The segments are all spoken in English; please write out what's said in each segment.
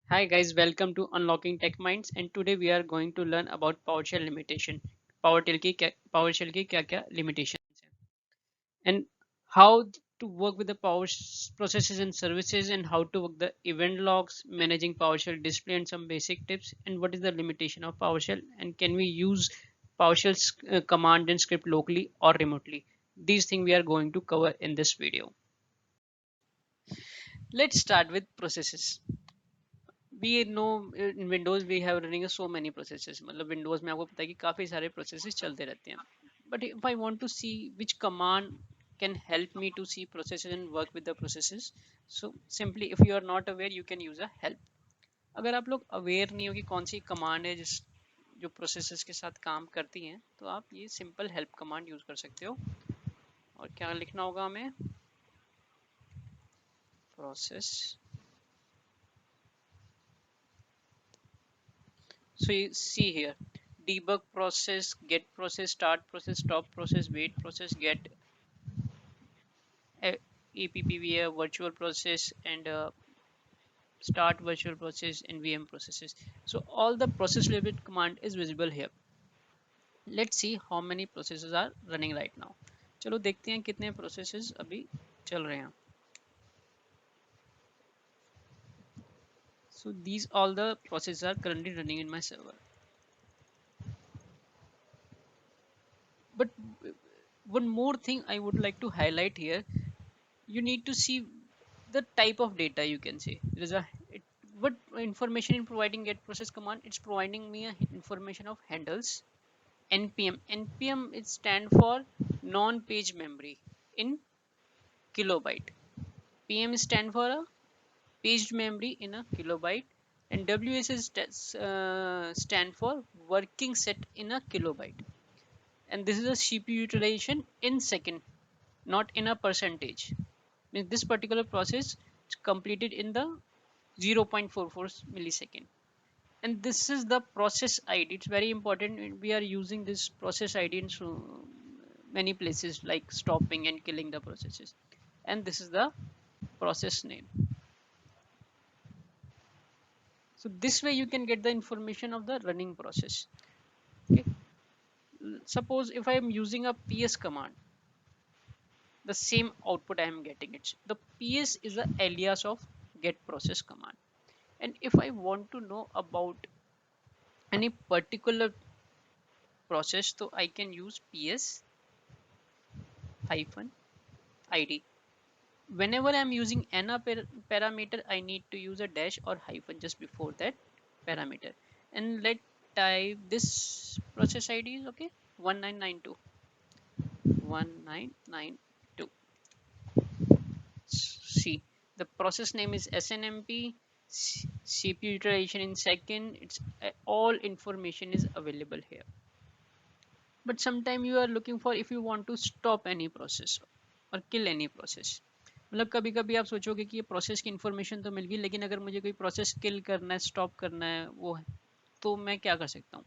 Hi guys, welcome to Unlocking Tech Minds and today we are going to learn about PowerShell limitation. PowerShell की क्या-क्या limitations हैं and how to work with the processes and services and how to work the event logs, managing PowerShell display and some basic tips and what is the limitation of PowerShell and can we use PowerShell's command and script locally or remotely. These things we are going to cover in this video. Let's start with processes. We know in Windows we have running so many processes. मतलब Windows में आपको पता है कि काफी सारे processes चलते रहते हैं. But if I want to see which command can help me to see processes and work with the processes, so simply if you are not aware, you can use a help. अगर आप लोग aware नहीं हो कि कौन सी command है जिस जो processes के साथ काम करती हैं, तो आप ये simple help command use कर सकते हो. और क्या लिखना होगा हमें? Process. So you see here, debug process, get process, start process, stop process, wait process, get APPVA virtual process and start virtual process and VM processes. So all the process related command is visible here. Let's see how many processes are running right now. चलो देखते हैं कितने processes अभी चल रहे हैं. So these all the processes are currently running in my server. But one more thing I would like to highlight here, you need to see the type of data. You can say there is what information in providing get process command, it's providing me a information of handles. Npm it stand for non page memory in kilobyte. Pm stand for a paged memory in a kilobyte, and WS stand for working set in a kilobyte. And this is a CPU utilization in second, not in a percentage. This particular process is completed in the 0.44 millisecond. And this is the process ID. It's very important. We are using this process ID in so many places like stopping and killing the processes. And this is the process name. So this way you can get the information of the running process. Okay. Suppose if I am using a PS command, the same output I am getting it. The PS is the alias of get process command. And if I want to know about any particular process, so I can use PS hyphen id. Whenever I'm using any parameter, I need to use a dash or hyphen just before that parameter. And let type this process ID is okay, 1992. 1992. See, the process name is SNMP, CPU utilization in second. It's all information is available here. But sometime you are looking for if you want to stop any process or kill any process. मतलब कभी कभी आप सोचोगे कि ये process की information तो मिल गई, लेकिन अगर मुझे कोई प्रोसेस किल करना है, स्टॉप करना है, वो है, तो मैं क्या कर सकता हूँ?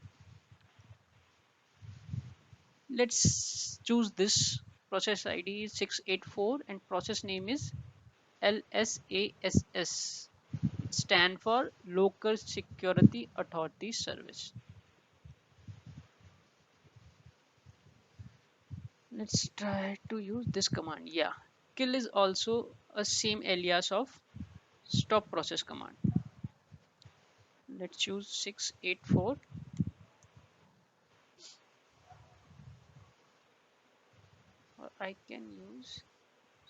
Let's choose this process ID is 684 and process name is LSASS. It stand for Local Security Authority Service. Let's try to use this command. Yeah, kill is also a same alias of stop process command. Let's choose 684. Or I can use,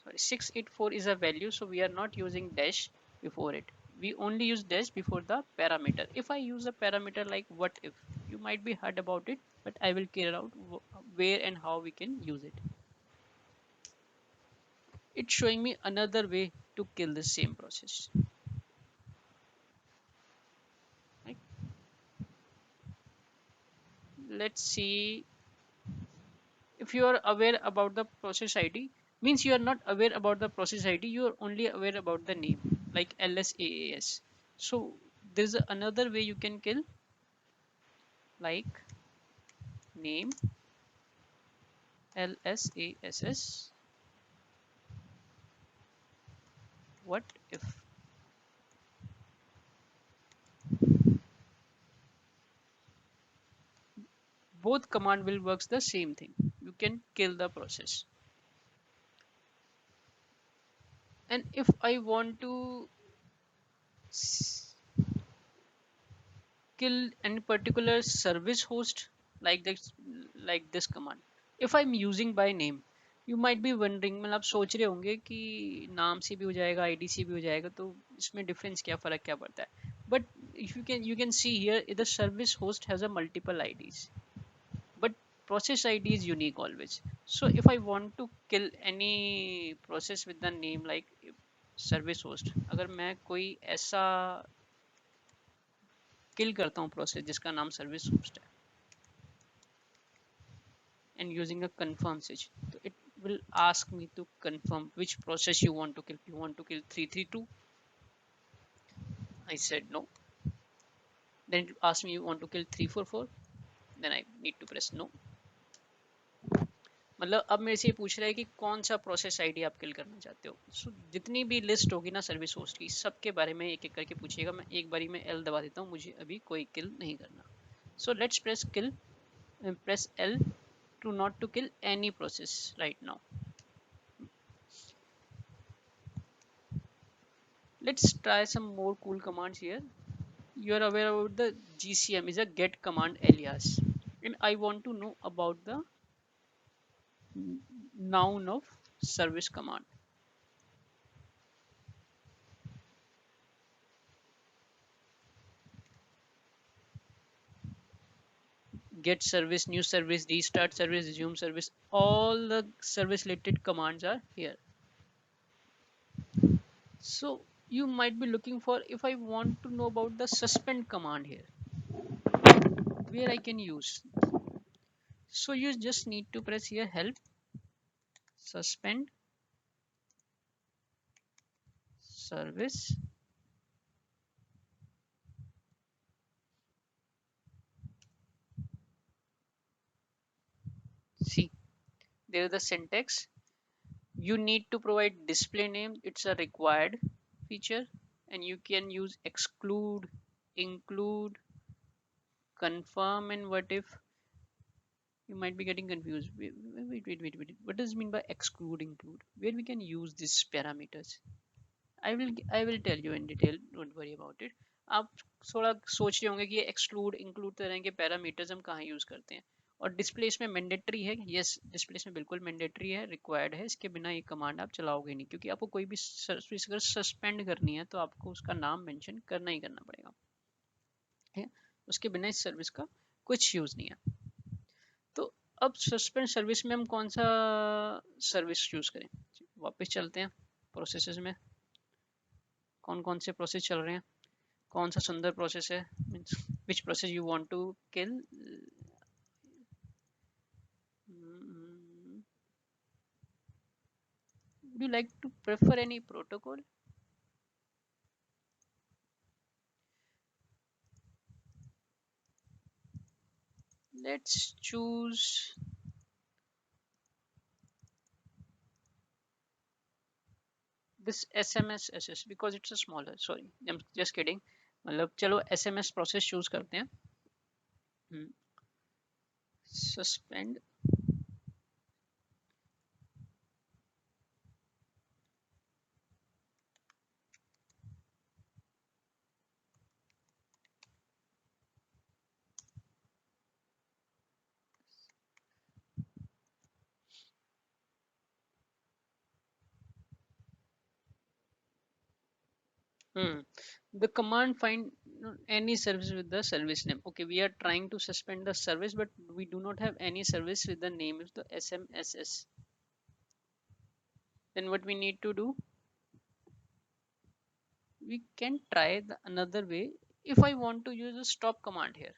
sorry, 684 is a value, so we are not using dash before it. We only use dash before the parameter. If I use a parameter like what if, you might be heard about it, but I will clear out where and how we can use it. It's showing me another way to kill the same process. Right? Let's see. If you are aware about the process ID, means you are not aware about the process ID, you are only aware about the name like LSAAS. So there's another way you can kill, like name LSASS what if. both command will works the same thing. You can kill the process. And if I want to kill any particular service host, like this command, if I'm using by name, you might be wondering, मतलब आप सोच रहे होंगे कि नाम से भी हो जाएगा, आईडी से भी हो जाएगा, तो इसमें डिफरेंस क्या, फर्क क्या पड़ता है? But if you can see here the service host has a multiple IDs, but process ID is unique always. So if I want to kill any process with the name like service host, अगर मैं कोई ऐसा किल करता हूँ process जिसका नाम service host है, and using a confirm switch, so it will ask me to confirm which process you want to kill. You want to kill 332? I said no. Then it asked me, you want to kill 344? Then I need to press no. मतलब अब मेरे से ये पूछ रहा है कि कौन सा प्रोसेस आईडी आप किल करना चाहते हो. सो जितनी भी लिस्ट होगी ना सर्विस होस्ट की, सबके बारे में एक एक करके पूछिएगा. मैं एक बारी में एल दबा देता हूँ, मुझे अभी कोई किल नहीं करना. So let's press kill, press L to not to kill any process right now. Let's try some more cool commands here. You are aware about the GCM is a get command alias, and I want to know about the noun of service command. Get service, new service, restart service, resume service, all the service related commands are here. So you might be looking for, if I want to know about the suspend command here, where I can use. So you just need to press here help suspend service. See, there is the syntax. You need to provide display name, it's a required feature, and you can use exclude, include, confirm, and what if. You might be getting confused. Wait. What does it mean by exclude, include? Where we can use these parameters? I will tell you in detail. Don't worry about it. आप थोड़ा सोच रहे होंगे कि ये exclude include तरह के parameters हम कहाँ यूज करते हैं. और डिस्प्ले इसमें मैंडेटरी है. यस, डिस्प्ले इसमें बिल्कुल मैंडेटरी है, रिक्वायर्ड है. इसके बिना ये कमांड आप चलाओगे नहीं, क्योंकि आपको कोई भी सर्विस अगर सस्पेंड करनी है तो आपको उसका नाम मेंशन करना ही करना पड़ेगा. है, उसके बिना इस सर्विस का कुछ यूज नहीं है. तो अब सस्पेंड सर्विस में हम कौन सा सर्विस यूज करें? वापस चलते हैं प्रोसेसेस में. कौन कौन से प्रोसेस चल रहे हैं, कौन सा सुंदर प्रोसेस है, means which process you want to kill. Would you like to prefer any protocol? Let's choose this SMSSS because it's a smaller. Sorry, I'm just kidding. मतलब चलो SMS प्रोसेस चूज करते हैं. Suspend the command find any service with the service name. Okay, we are trying to suspend the service, but we do not have any service with the name of the SMSS. Then what we need to do, we can try the another way. If I want to use a stop command here,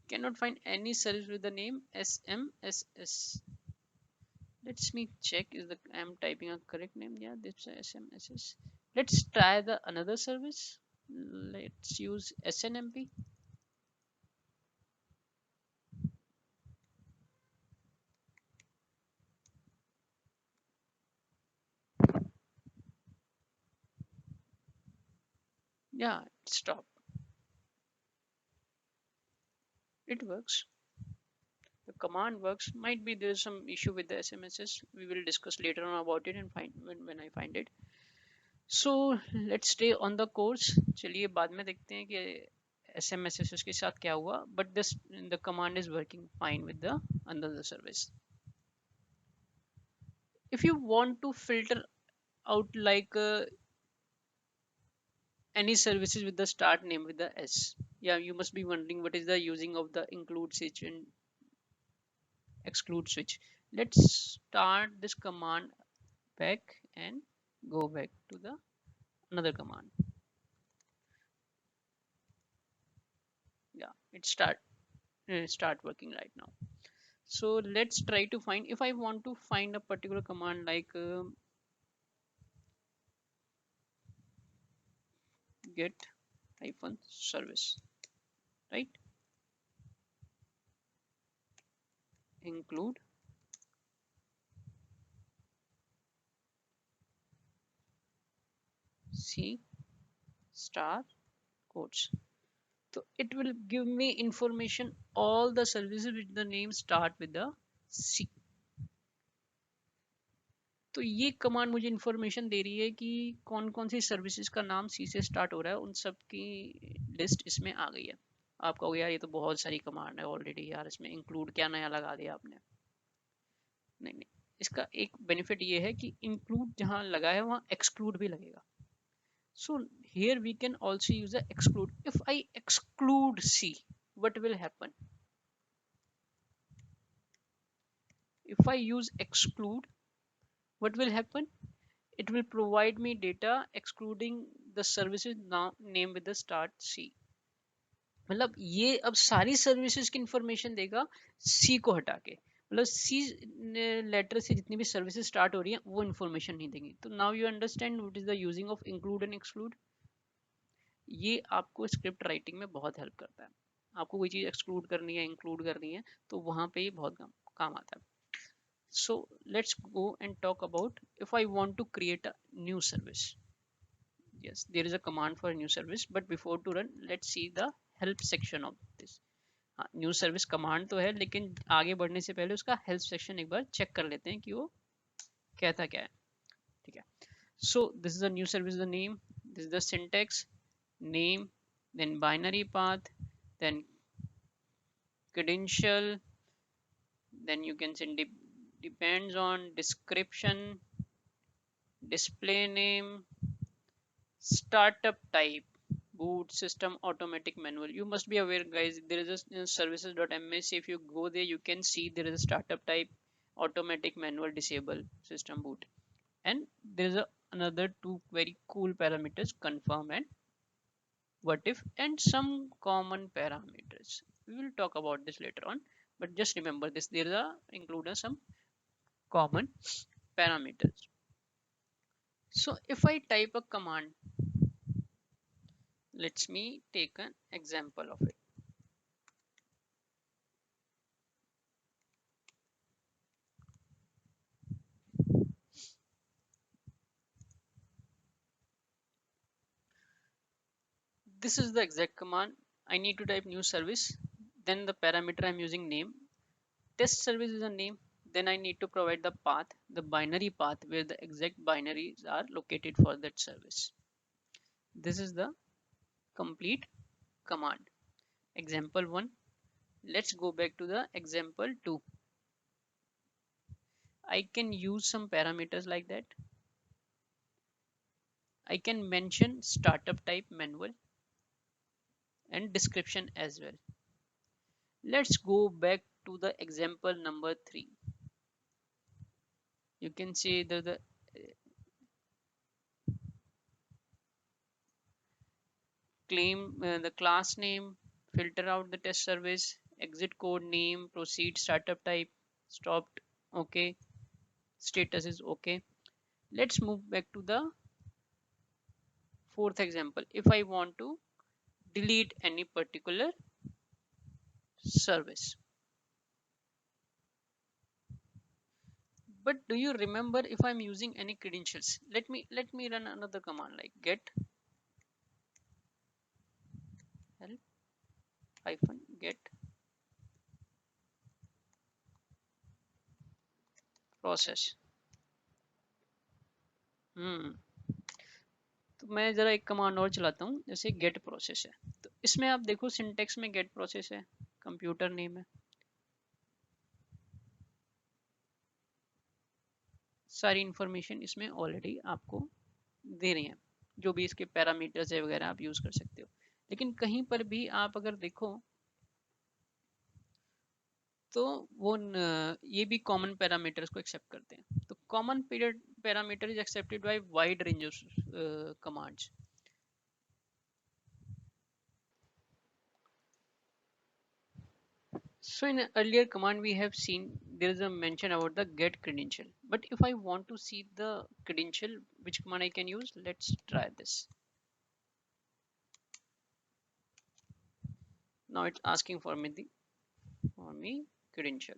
cannot find any service with the name SMSS. Let's me check is the I'm typing a correct name. Yeah, this SMSS. Let's try the another service. Let's use SNMP. Yeah, stop. It works. The command works. Might be there's some issue with the SMSs. We will discuss later on about it and find when I find it. So let's stay on the course. चलिए बाद में देखते हैं कि SMSs के साथ क्या हुआ. But this the command is working fine with the another service. If you want to filter out like any services with the start name with the S, yeah, you must be wondering what is the using of the include switch and exclude switch. Let's start this command back and go back to the another command. Yeah, it start working right now. So let's try to find, if I want to find a particular command like get hyphen service, right? Include C star codes. So it will give me information all the services with the name start with the C. तो ये command मुझे information दे रही है कि कौन कौन सी services का नाम सी से स्टार्ट हो रहा है, उन सब की लिस्ट इसमें आ गई है. आप कहोगे यार ये तो बहुत सारी कमांड है ऑलरेडी यार, इसमें इंक्लूड क्या नया लगा दिया आपने. नहीं नहीं, इसका एक बेनिफिट ये है कि इंक्लूड जहाँ लगा है वहाँ एक्सक्लूड भी लगेगा. So here we can also use the exclude. If I exclude C, what will happen? If I use exclude, what will happen? It will provide me data excluding the services now name with the start C. मतलब ये अब सारी services की information देगा सी को हटा के. मतलब सी लेटर से जितनी भी सर्विसेज स्टार्ट हो रही है वो इंफॉर्मेशन नहीं देंगी. तो now you understand what is the using of include and exclude. ये आपको स्क्रिप्ट राइटिंग में बहुत हेल्प करता है. आपको कोई चीज़ एक्सक्लूड करनी है इंक्लूड करनी है तो वहाँ पे ये बहुत काम आता है. So let's go and talk about if I want to create a new service. Yes, there is a command for a new service, but before to run, let's see the help section of this. हाँ, new service command तो है लेकिन आगे बढ़ने से पहले उसका help section एक बार चेक कर लेते हैं कि वो कहता क्या है. ठीक है. So this is a new service, the name, this is the syntax, name, then binary path, then credential, then you can send depends on description, display name, startup type, boot system automatic manual. You must be aware guys, there is a services.ms. If you go there you can see there is a startup type, automatic manual, disable, system boot, and there is another two very cool parameters, confirm and what if, and some common parameters. We will talk about this later on, but just remember this, there is a include some common parameters. So if I type a command, let me take an example of it. This is the exact command. I need to type new service, then the parameter I'm using name, test service is a name, then I need to provide the path, the binary path where the exact binaries are located for that service. This is the complete command. Example 1. Let's go back to the example 2. I can use some parameters like that. I can mention startup type manual and description as well. Let's go back to the example number 3. You can see the claim the class name, filter out the test service, exit code name, proceed, startup type, stopped, okay, status is okay. Let's move back to the fourth example. If I want to delete any particular service, but do you remember if I'm using any credentials? Let me run another command like get hyphen get process. हम्म तो मैं जरा एक command और चलाता हूँ, जैसे gate process है, तो इसमें आप देखो सिंटेक्स में गेट प्रोसेस है, कंप्यूटर नेम है, सारी इंफॉर्मेशन इसमें ऑलरेडी आपको दे रही हैं, जो भी इसके पैरामीटर्स है वगैरह आप यूज कर सकते हो। लेकिन कहीं पर भी आप अगर देखो तो वो ये भी कॉमन पैरामीटर्स को एक्सेप्ट करते हैं, तो common period parameter is accepted by wide range of commands. So in an earlier command we have seen there is a mention about the get credential. But if I want to see the credential, which command I can use? Let's try this. Now it's asking for me credential.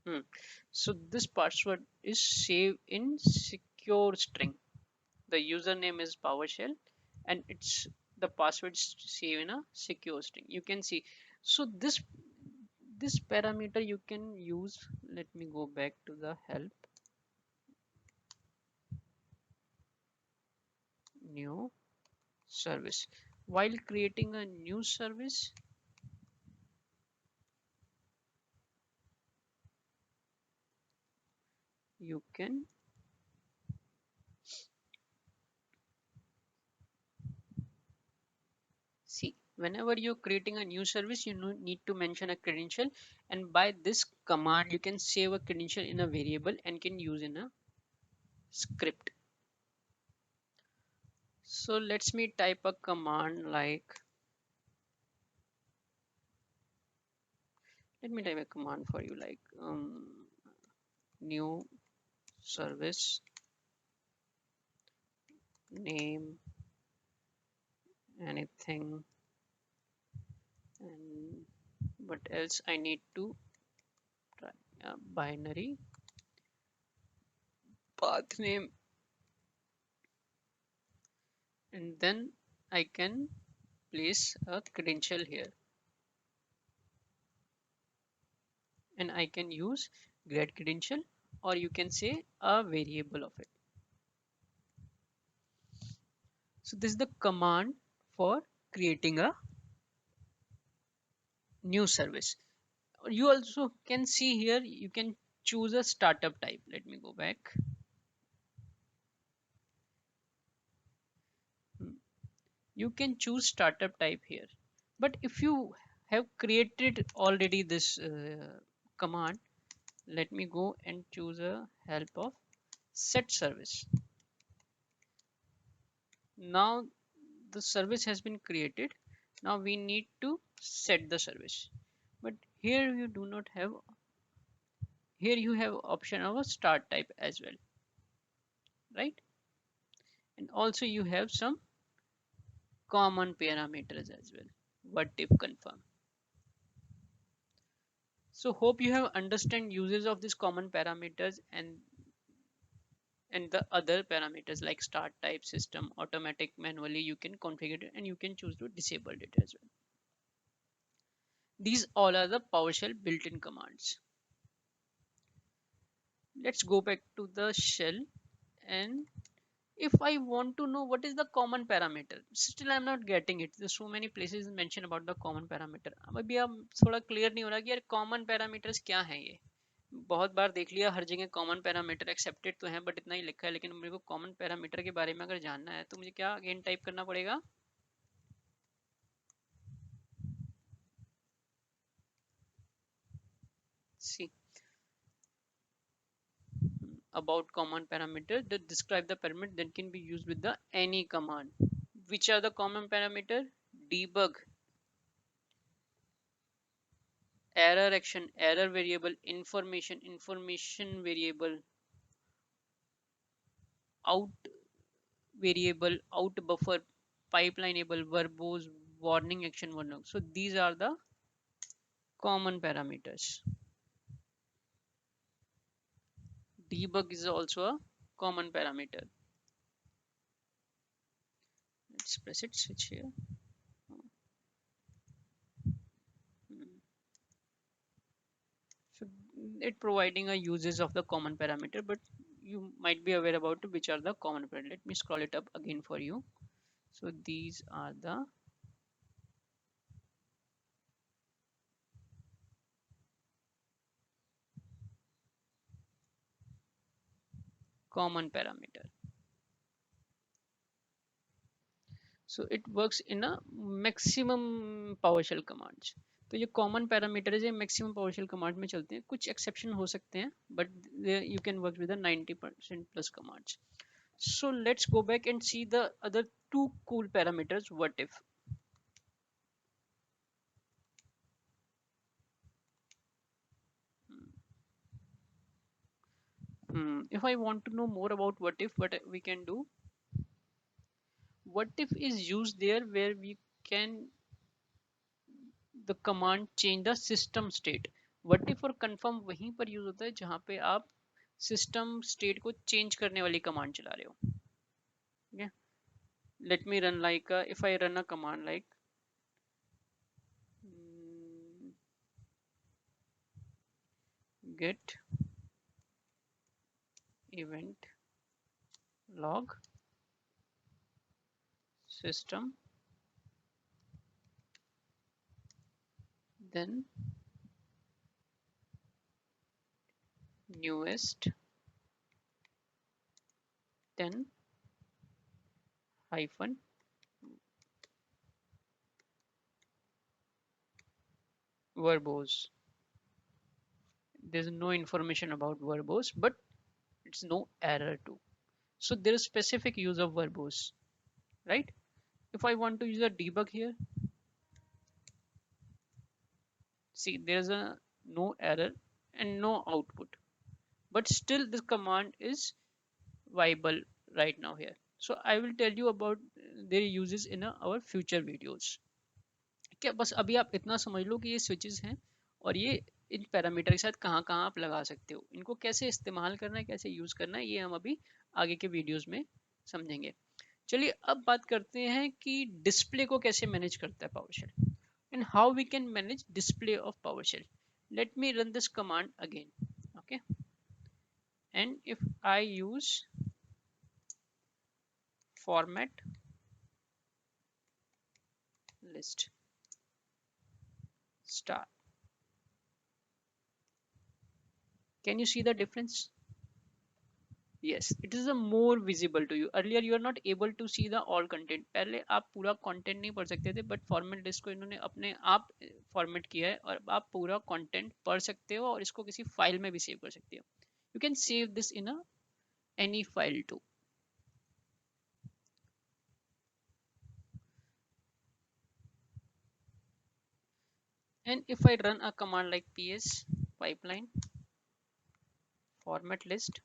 Hmm. So this password is saved in secure string. The username is PowerShell, and it's the password is saved in a secure string. You can see. So this parameter you can use. Let me go back to the help. New service. While creating a new service, you can see whenever you're creating a new service, you need to mention a credential, and by this command you can save a credential in a variable and can use in a script. So let's me type a command like, let me type a command for you like new service name anything, and what else I need to try, binary path name, and then I can place a credential here, and I can use get credential, or you can say a variable of it. So this is the command for creating a new service. You also can see here you can choose a startup type. Let me go back. You can choose startup type here, but if you have created already this command, let me go and choose a help of set service. Now the service has been created. Now we need to set the service, but here you do not have, here you have option of a start type as well, right? And also you have some common parameters as well, what if confirm. So hope you have understand uses of these common parameters, and the other parameters like start type, system, automatic, manually you can configure it, and you can choose to disable it as well. These all are the PowerShell built-in commands. Let's go back to the shell, and if I want to know what is the common parameter, still I'm not getting it. There's so many places mentioned about the common parameter. अभी अब थोड़ा clear नहीं हो रहा कि यार common parameters क्या है ये. बहुत बार देख लिया हर जगह कॉमन पैरामीटर एक्सेप्टेड तो है, बट इतना ही लिखा है, लेकिन मेरे को कॉमन पैरामीटर के बारे में अगर जानना है तो मुझे क्या अगेन टाइप करना पड़ेगा? सी about common parameter that describe the parameter that can be used with the any command. Which are the common parameter? Debug, error action, error variable, information variable, out variable, out buffer, pipelineable, verbose, warning action, warning. So these are the common parameters. debug is also a common parameter. Let's press it, switch here. Hmm. So it providing a uses of the common parameter, but you might be aware about which are the common parameter. Let me scroll it up again for you. So these are the common parameter. So it works in a maximum PowerShell commands. तो ये common parameter है, maximum PowerShell command में चलते हैं. कुछ exception हो सकते हैं, but you can work with the 90% plus commands. So let's go back and see the other two cool parameters. What if? If I want to know more about what if, what we can do? What if is used there where we can the command change the system state. What if और confirm वहीं पर use होता है जहां पे आप system state को change करने वाली कमांड चला रहे हो. ठीक है. Let me run like if I run a command like get event log system, then newest 10 hyphen verbose. There's no information about verbose, but it's no error too. So there is specific use of verbose, right? If I want to use a debug here, see there's a no error and no output, but still this command is viable right now here. So I will tell you about their uses in our future videos. क्या बस अभी आप इतना समझ लो कि ये switches हैं और ये इन पैरामीटर के साथ कहाँ कहाँ आप लगा सकते हो, इनको कैसे इस्तेमाल करना है, कैसे यूज करना है, ये हम अभी आगे के वीडियोस में समझेंगे. चलिए अब बात करते हैं कि डिस्प्ले को कैसे मैनेज करता है PowerShell and how we can manage display of PowerShell. Let me run this command again. Okay, and if I use format list star, can you see the difference? Yes, it is a more visible to you. Earlier you are not able to see the all content. पहले आप पूरा content नहीं पढ़ सकते थे, but format list को इन्होंने अपने आप format किया है और आप पूरा content पढ़ सकते हो और इसको किसी फाइल में भी सेव कर सकते हो. You can save this in a any file too. And if I run a command like ps pipeline format list,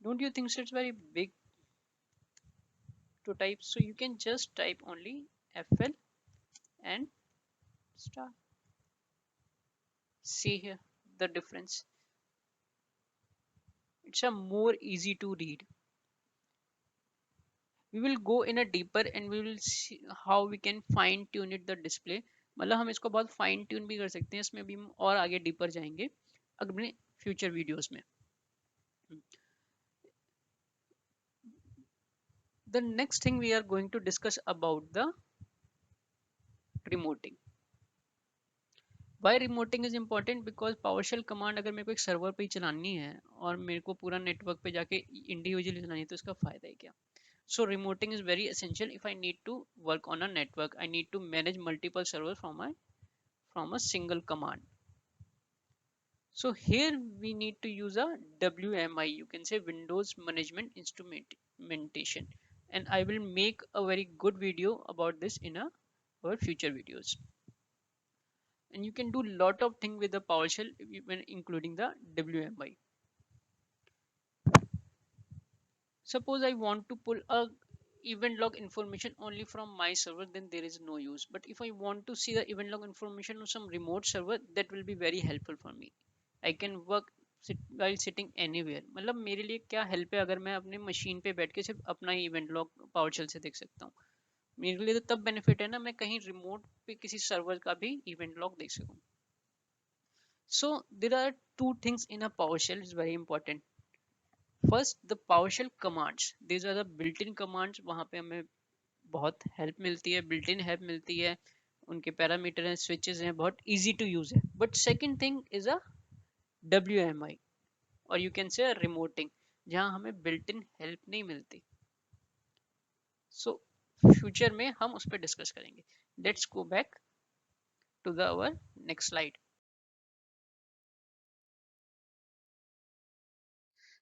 don't you think so it's very big to type? So you can just type only fl and star. See here the difference. It's a more easy to read. We will go in a deeper and we will see how we can fine tune it the display. मतलब हम इसको बहुत fine tune भी कर सकते हैं, इसमें भी हम और आगे डीपर जाएंगे अपने फ्यूचर वीडियोस में. The next thing we are going to discuss about the remoting. Why remoting is important because PowerShell command अगर मेरे को एक सर्वर पे ही चलानी है और मेरे को पूरा नेटवर्क पे जाके इंडिविजुअली चलानी है तो इसका फायदा है क्या. So remoting is very essential if I need to work on a network. I need to manage multiple servers from a single command. So here we need to use a WMI, you can say Windows Management Instrumentation, and I will make a very good video about this in our future videos. And you can do lot of things with the PowerShell when including the WMI. Suppose I want to pull a event log information only from my server, then there is no use. But if I want to see the event log information on some remote server, that will be very helpful for me. I can work while sitting anywhere। मतलब मेरे लिए क्या help है अगर मैं अपने machine पे बैठ के सिर्फ अपना ही इवेंट लॉग पावरशेल से देख सकता हूँ। मेरे लिए तो तब बेनिफिट है ना, मैं कहीं रिमोट पे किसी सर्वर का भी इवेंट लॉग देख सकूँ। So there are two things in a PowerShell is very important. First, the PowerShell commands, these are the built in commands. वहाँ पे हमें बहुत हेल्प मिलती है, बिल्ट इन हेल्प मिलती है, उनके पैरामीटर हैं, स्विचेस हैं, बहुत इजी टू यूज है। But second thing is a WMI, और यू कैन से रिमोटिंग, जहाँ हमें बिल्ट इन हेल्प नहीं मिलती। सो फ्यूचर में हम उस पर डिस्कस करेंगे। Let's go back to the our next slide.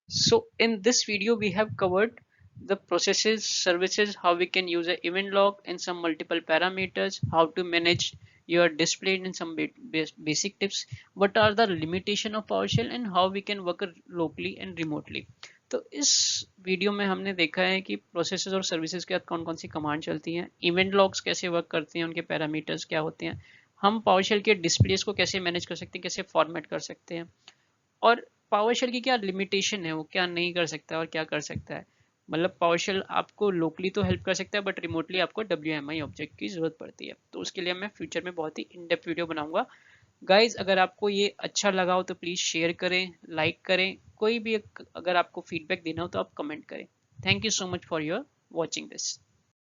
So in this video we have covered the processes, services, how we can use an event log and some multiple parameters, how to manage your display in some basic tips, what are the limitation of PowerShell and how we can work locally and remotely। तो इस video में हमने देखा है कि processes और services के साथ कौन कौन सी कमांड चलती हैं, इवेंट लॉग्स कैसे वर्क करते हैं, उनके पैरामीटर्स क्या होते हैं, हम पावरशेल के डिस्प्लेस को कैसे मैनेज कर सकते हैं, कैसे फॉर्मेट कर सकते हैं, और पावरशेल की क्या लिमिटेशन है, वो क्या नहीं कर सकता है और क्या कर सकता है। मतलब पावरशेल आपको लोकली तो हेल्प कर सकता है बट रिमोटली आपको WMI ऑब्जेक्ट की जरूरत पड़ती है। तो उसके लिए मैं फ्यूचर में बहुत ही इन डेप्थ वीडियो बनाऊंगा। गाइज अगर आपको ये अच्छा लगा हो तो प्लीज़ शेयर करें, लाइक करें, कोई भी अगर आपको फीडबैक देना हो तो आप कमेंट करें। Thank you so much for your watching this.